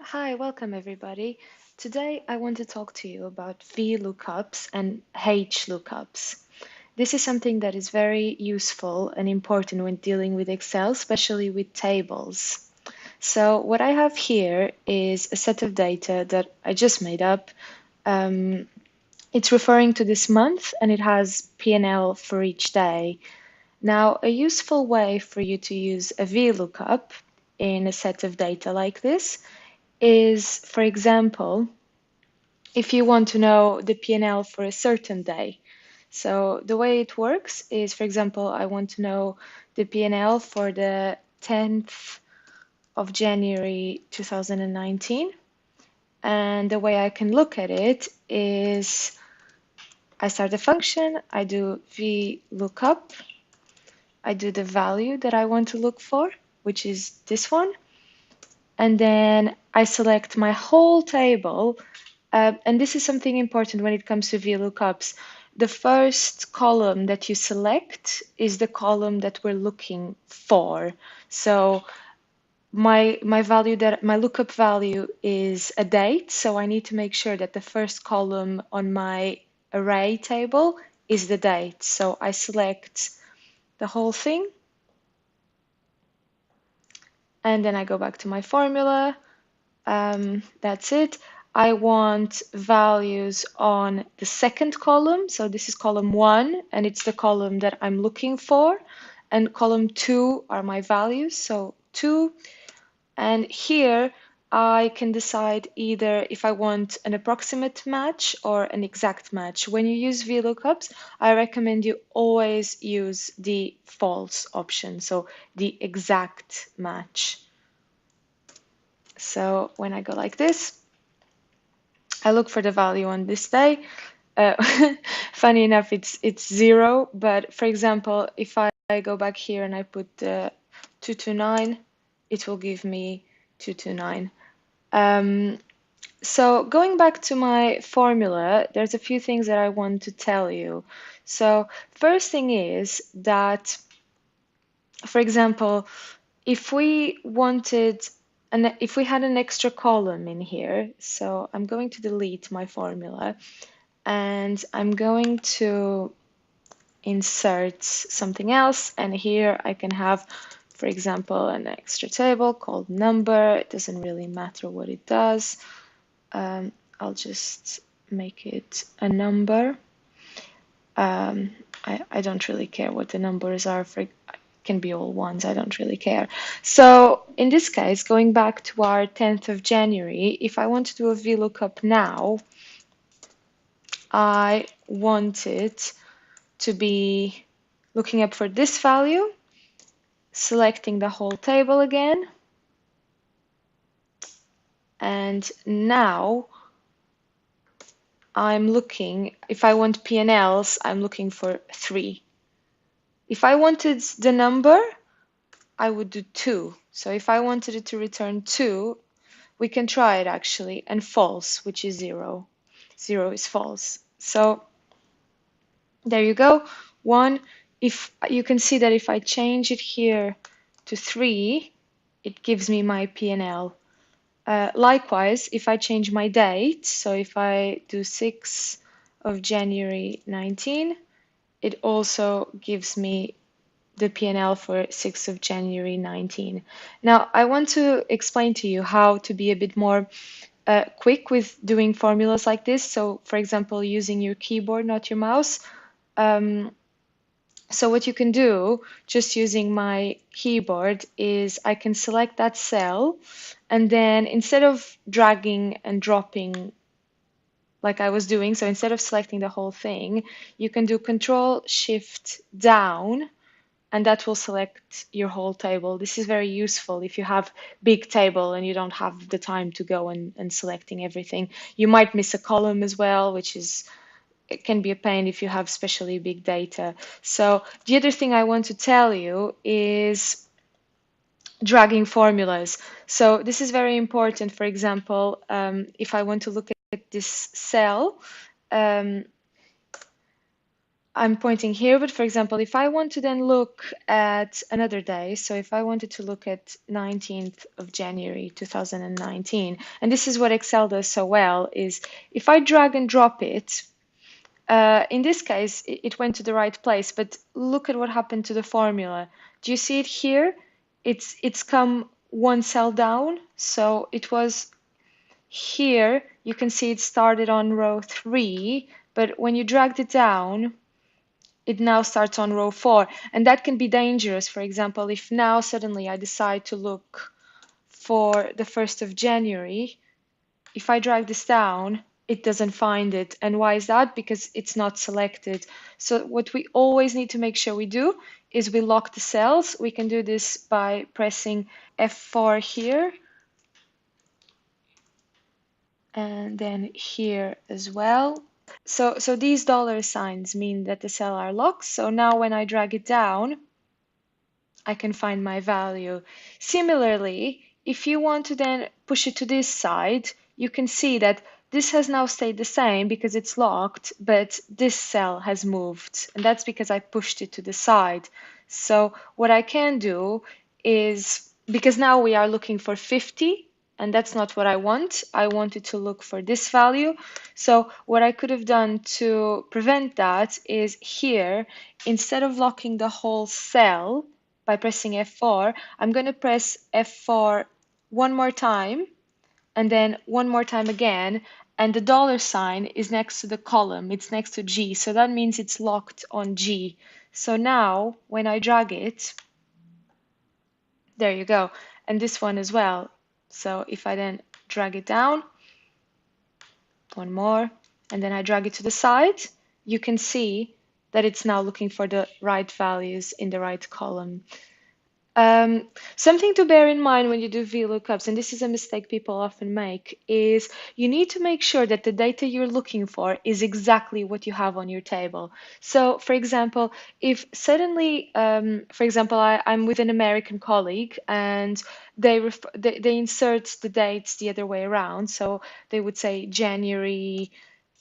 Hi, welcome everybody. Today I want to talk to you about Vlookups and Hlookups. This is something that is very useful and important when dealing with Excel, especially with tables. So what I have here is a set of data that I just made up. It's referring to this month and it has P&L for each day. Now, a useful way for you to use a VLOOKUP in a set of data like this is, for example, if you want to know the P&L for a certain day. So the way it works is, for example, I want to know the P&L for the 10th of January 2019. And the way I can look at it is I start a function, I do VLOOKUP, I do the value that I want to look for, which is this one, and then I select my whole table. And this is something important when it comes to VLOOKUPs. The first column that you select is the column that we're looking for. So my lookup value is a date, so I need to make sure that the first column on my array table is the date. So I select the whole thing, and then I go back to my formula. That's it. I want values on the second column. So this is column 1, and it's the column that I'm looking for. And column 2 are my values, so 2. And here I can decide either if I want an approximate match or an exact match. When you use VLOOKUPs, I recommend you always use the false option, so the exact match. So when I go like this, I look for the value on this day. Uh, Funny enough, it's 0, but for example, if I go back here and I put 229, it will give me 229. So going back to my formula, there's a few things that I want to tell you. So first thing is that, for example, if we wanted if we had an extra column in here, so I'm going to delete my formula and I'm going to insert something else, and here I can have, for example, an extra table called number. It doesn't really matter what it does. I'll just make it a number. I don't really care what the numbers are for. Can be all ones, I don't really care. So in this case, going back to our 10th of January, if I want to do a VLOOKUP now, I want it to be looking up for this value, selecting the whole table again, and now I'm looking, if I want P&Ls, I'm looking for 3. If I wanted the number, I would do 2. So if I wanted it to return 2, we can try it actually, and false, which is 0. 0 is false. So there you go. 1. If you can see that if I change it here to 3, it gives me my P&L. Likewise, if I change my date, so if I do 6 of January 19, it also gives me the P&L for 6th of January 19. Now, I want to explain to you how to be a bit more quick with doing formulas like this. So, for example, using your keyboard, not your mouse. So what you can do, just using my keyboard, is I can select that cell, and then instead of dragging and dropping like I was doing, so instead of selecting the whole thing, you can do Control Shift down, and that will select your whole table. This is very useful if you have big table and you don't have the time to go and selecting everything. You might miss a column as well, which is, it can be a pain if you have especially big data. So the other thing I want to tell you is dragging formulas. So this is very important. For example, if I want to look at this cell, I'm pointing here, but for example, if I want to then look at another day, so if I wanted to look at 19th of January 2019, and this is what Excel does so well, is if I drag and drop it, in this case, it went to the right place, but look at what happened to the formula. Do you see it here? It's come one cell down, so it was here. You can see it started on row 3, but when you dragged it down, it now starts on row 4, and that can be dangerous. For example, if now suddenly I decide to look for the 1st of January, if I drag this down, it doesn't find it. And why is that? Because it's not selected. So what we always need to make sure we do is we lock the cells. We can do this by pressing F4 here, and then here as well. So these dollar signs mean that the cells are locked. So now when I drag it down, I can find my value. Similarly, if you want to then push it to this side, you can see that this has now stayed the same because it's locked, but this cell has moved, and that's because I pushed it to the side. So what I can do is, because now we are looking for 50, and that's not what I want. I wanted to look for this value. So what I could have done to prevent that is here, instead of locking the whole cell, by pressing F4, I'm going to press F4 one more time and then one more time again, and the dollar sign is next to the column, it's next to G, so that means it's locked on G. So now when I drag it, there you go, and this one as well. So if I then drag it down, one more, and then I drag it to the side, you can see that it's now looking for the right values in the right column. Something to bear in mind when you do VLOOKUPs, and this is a mistake people often make, is you need to make sure that the data you're looking for is exactly what you have on your table. So, for example, if suddenly, for example, I'm with an American colleague and they insert the dates the other way around, so they would say January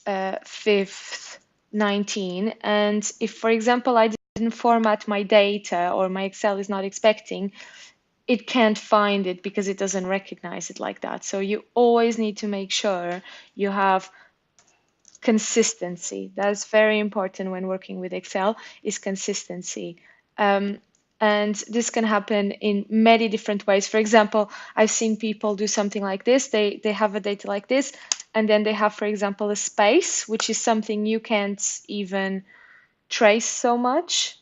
5th, 19, and if, for example, I didn't format my data or my Excel is not expecting, it can't find it because it doesn't recognize it like that. So you always need to make sure you have consistency. That's very important when working with Excel, is consistency. And this can happen in many different ways. For example, I've seen people do something like this. They have a data like this, and then they have, for example, a space, which is something you can't even trace so much.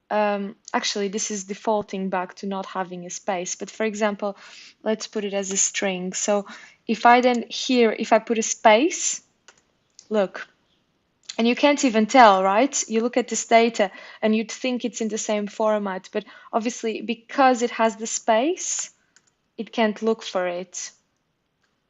Actually, this is defaulting back to not having a space. But for example, let's put it as a string. So if I then here, if I put a space, look, and you can't even tell, right? You look at this data and you'd think it's in the same format, but obviously because it has the space, it can't look for it.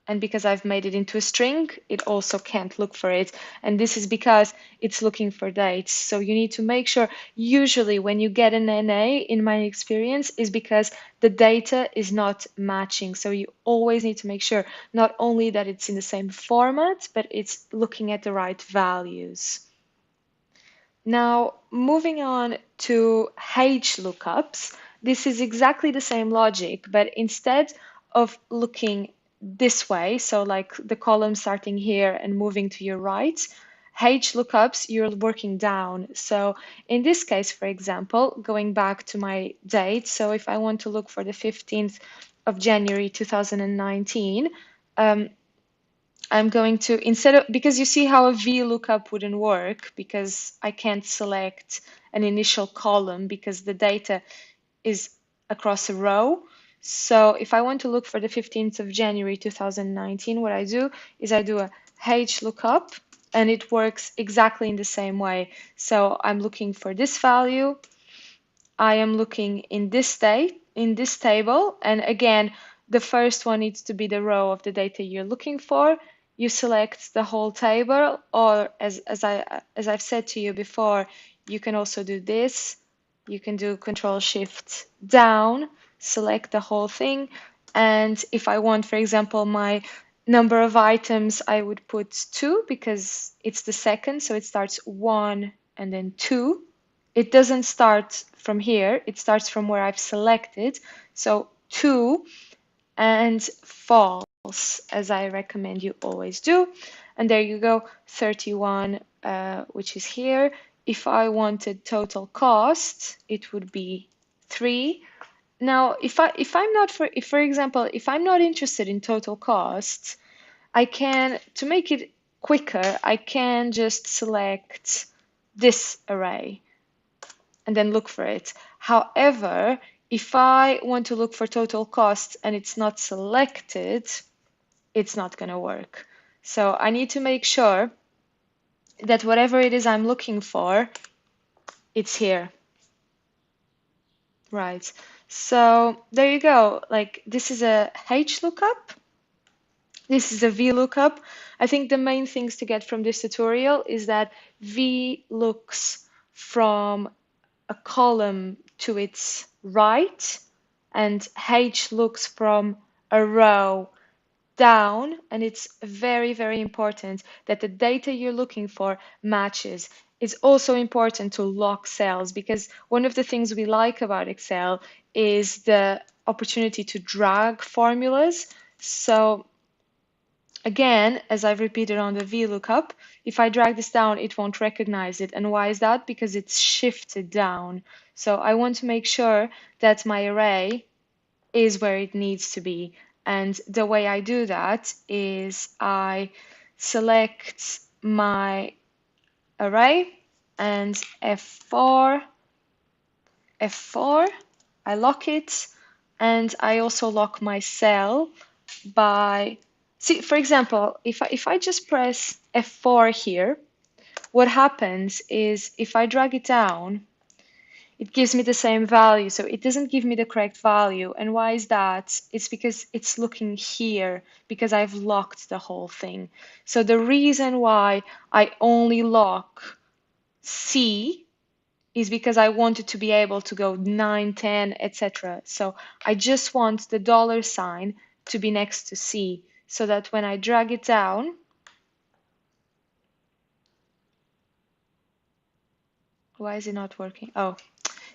And because I've made it into a string, it also can't look for it. And this is because it's looking for dates. So you need to make sure, usually when you get an NA, in my experience, is because the data is not matching. So you always need to make sure not only that it's in the same format, but it's looking at the right values. Now, moving on to H lookups, this is exactly the same logic, but instead of looking this way, so like the column starting here and moving to your right, H lookups, you're working down. So in this case, for example, going back to my date, so if I want to look for the 15th of January 2019, I'm going to, instead of, because you see how a VLOOKUP wouldn't work because I can't select an initial column because the data is across a row. So if I want to look for the 15th of January 2019, what I do is I do a HLOOKUP, and it works exactly in the same way. So I'm looking for this value. I am looking in this table, and again, the first one needs to be the row of the data you're looking for. You select the whole table, or as I've said to you before, you can also do this. You can do Control Shift down, select the whole thing, and if I want, for example, my number of items, I would put 2 because it's the second, so it starts 1, and then 2. It doesn't start from here, it starts from where I've selected. So 2 and false, as I recommend you always do. And there you go, 31, which is here. If I wanted total cost, it would be 3. Now, if I'm not for example, if I'm not interested in total cost, I can, to make it quicker, I can just select this array and then look for it. However, if I want to look for total cost and it's not selected, it's not going to work. So I need to make sure that whatever it is I'm looking for, it's here. Right. So there you go. Like, this is a H lookup. This is a VLOOKUP. I think the main things to get from this tutorial is that V looks from a column to its right, and H looks from a row down, and it's very, very important that the data you're looking for matches. It's also important to lock cells, because one of the things we like about Excel is the opportunity to drag formulas. So again, as I've repeated on the VLOOKUP, if I drag this down, it won't recognize it. And why is that? Because it's shifted down. So I want to make sure that my array is where it needs to be. And the way I do that is I select my array and F4, I lock it, and I also lock my cell by, see, for example, if I just press F4 here, what happens is if I drag it down, it gives me the same value. So it doesn't give me the correct value. And why is that? It's because it's looking here, because I've locked the whole thing. So the reason why I only lock C is because I wanted to be able to go 9, 10, etc. So I just want the $sign to be next to C, so that when I drag it down, why is it not working? Oh,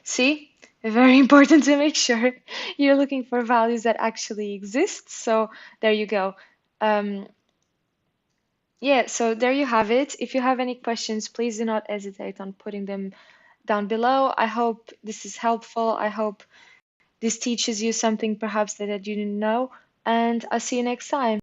see, very important to make sure you're looking for values that actually exist. So there you go. Yeah, so there you have it. If you have any questions, please do not hesitate on putting them down below. I hope this is helpful. I hope this teaches you something perhaps that you didn't know, and I'll see you next time.